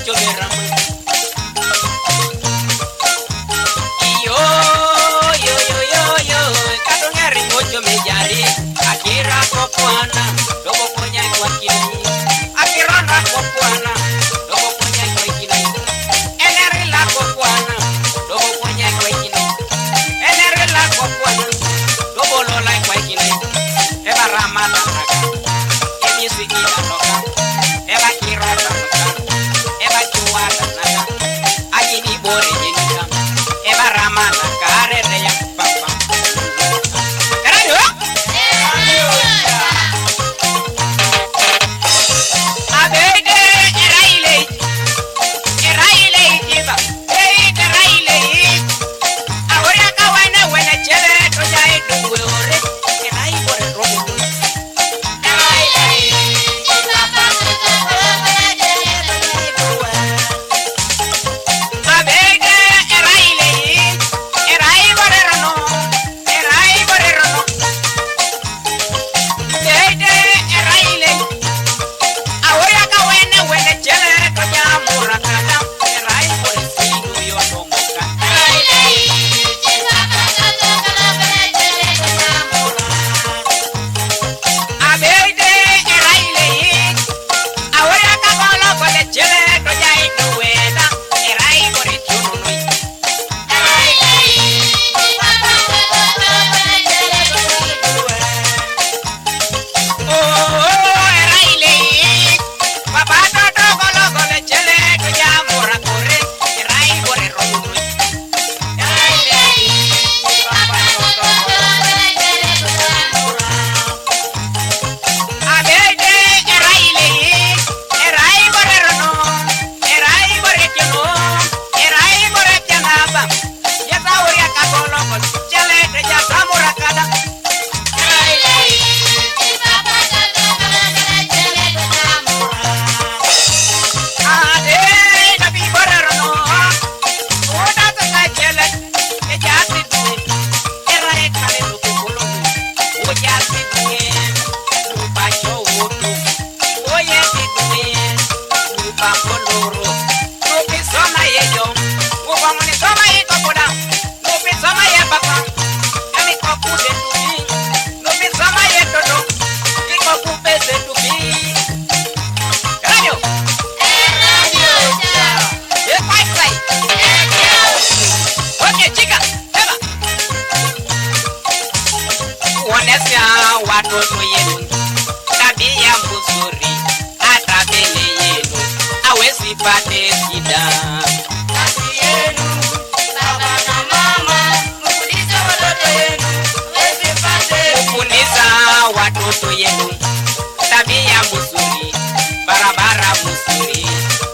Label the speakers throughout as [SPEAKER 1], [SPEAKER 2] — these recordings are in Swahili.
[SPEAKER 1] mucho derrama. Kadonga ringocho mejari, akira kopuana, dobo ponya kwa kini. Akira na kopuana, dobo ponya kwa kini. Eneri la kopuana, dobo ponya kwa kini. Eneri la kopuana, dobo lola kwa kini. Eba ramata naka, emi sikita noka, eba kirata noka, eba chuata naka, ajini bore jenika, eba ramata karere ya papa. Watoto yenu tabia mzuri, hata mbele yenu hawezi pate shida.
[SPEAKER 2] Kazi yenu baba na mama, mfundishe watoto yenu hawezi pate.
[SPEAKER 1] Mfundisha watoto yenu tabia mzuri, barabara mzuri,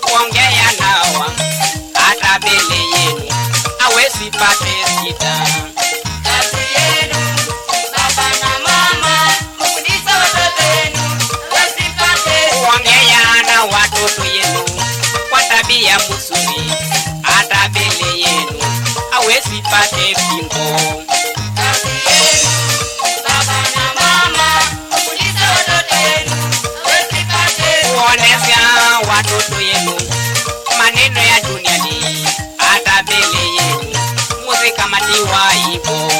[SPEAKER 1] kuongea nao hata mbele yenu hawezi pate shida.
[SPEAKER 2] Kazi yenu baba na mama, mfundishe watoto yenu hawezi pate.
[SPEAKER 1] Kuongea na watoto yenu kwa tabia mzuri, hata mbele yenu hawezi pate fimbo.
[SPEAKER 2] Kazi yenu baba na mama, mfundishe watoto yenu hawezi pate.
[SPEAKER 1] Kuonesha watoto yenu maneno ya duniani, hata mbele yenu musikamatiwa hivyo.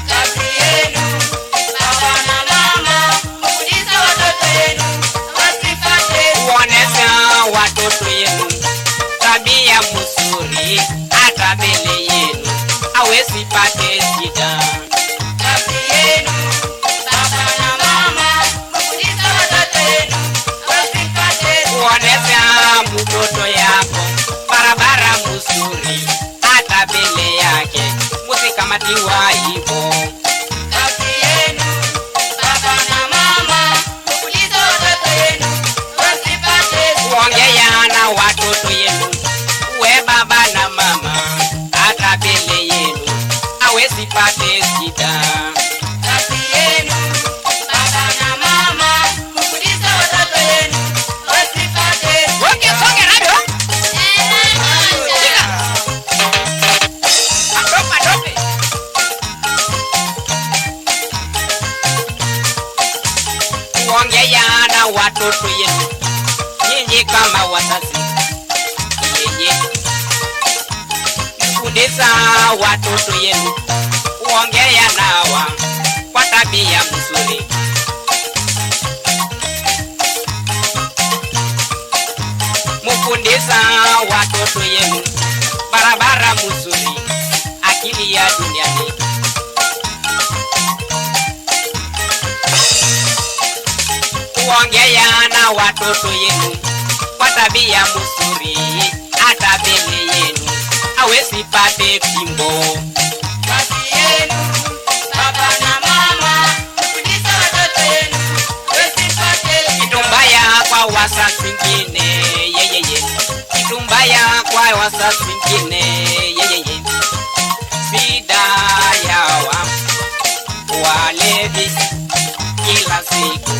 [SPEAKER 2] Kazi yenu baba na mama, mfundishe watoto yenu hawezi pate.
[SPEAKER 1] Kuonesha watoto yenu tabia mzuri, hata mbele yenu hawezi pate shida.
[SPEAKER 2] Kazi yenu baba na mama, mfundishe watoto yenu hawezi pate.
[SPEAKER 1] Kuonesha mtoto yako barabara mzuri, hata mbele yake musikamatiwa hivyo.
[SPEAKER 2] Kazi yenu baba na mama, mfundishe watoto yenu hawezi pate.
[SPEAKER 1] Kuongea na watoto yenu we baba na mama, hata mbele yenu hawezi pate shida.
[SPEAKER 2] Kazi yenu baba na mama, mfundishe watoto yenu hawezi pate.
[SPEAKER 1] Songe radio. Adope. Kuongea na watoto yenu nyinyi kama wazazi, Mufundisha watoto yenu kuongea nawa kwa tabia mzuri. Mufundisha watoto yenu barabara mzuri, akili ya duniani. Kuongea na watoto yenu kwa tabia mzuri, hata mbele yenu hawezi pate fimbo.
[SPEAKER 2] Kazi yenu baba na mama, kufundisha watoto yenu wasipate
[SPEAKER 1] Kitu mbaya kwa wazazi wengine, yeyeye. Kitu mbaya kwa wazazi wengine, yeyeye. Shida yawa walevi kila siku,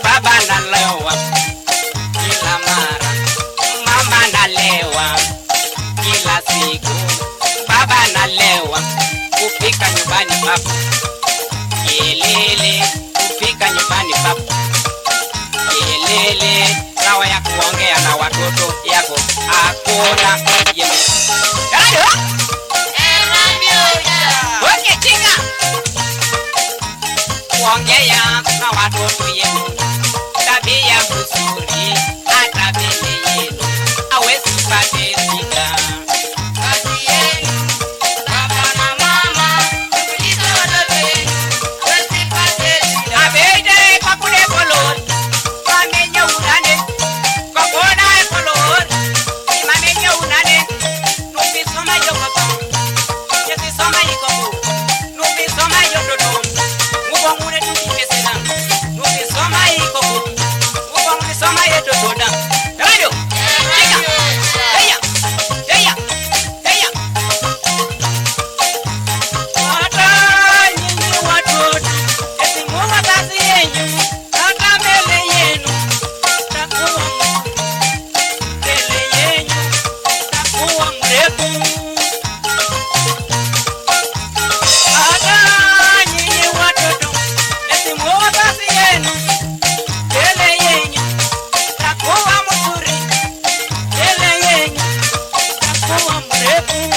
[SPEAKER 1] baba nalewa kila mara, mama nalewa kila siku, baba nalewa kufika nyumbani papa, kelele kufika nyumbani papa, kelele sawa ya kuongea na watoto yako hakuna yeye. Kado? Oke chinga. Kuongea na watoto yenu tabia mzuri, hata mbele yenu hawezi pate shida.
[SPEAKER 2] kazi yenu baba na mama, kufundisha watoto yenu wasipate shida.
[SPEAKER 1] Abede kwa kule kolon, mamenye unane, kwa kona kolon, mamenye unane, nubisoma yokoko, yesisoma yikoku, nubisoma yododo, mubongune tukipesena, nubisoma yikoku, mubongune soma yodododa. Radio, chika, heya, heya, heya. Hata nyinyi watoto, eti muwa kazi yenyu, hata mbele yenu takuwa mbele yenu takuwa mrefu. Hata nyinyi watoto, eti muwa kazi yenu, mbele yenu takuwa mzuri, mbele yenu takuwa mrefu.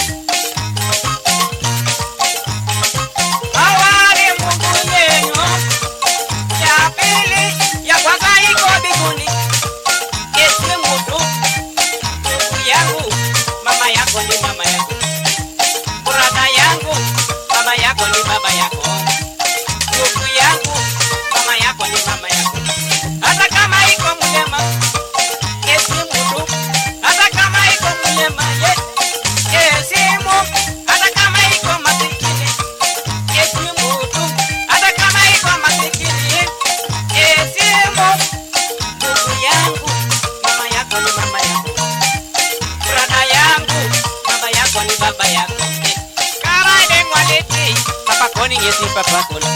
[SPEAKER 1] Awali Mungu yenu, ya pili, ya kwanza iko mbinguni. Esi mtu, ndugu yangu, mama yako ni mama yako. Brada yangu, mama yako ni baba yako. Ndugu yangu, mama yako ni mama yako. Hata kama iko mlema, esi mtu, hata kama iko mlema, esi mtu, hata kama iko masikini, esi mtu, hata kama iko masikini, esi mtu. Ndugu yangu, mama yako ni mama yako. Brada yangu, baba yako ni baba yako. Kama ni mwaleti, papa koni ngesi papa koni.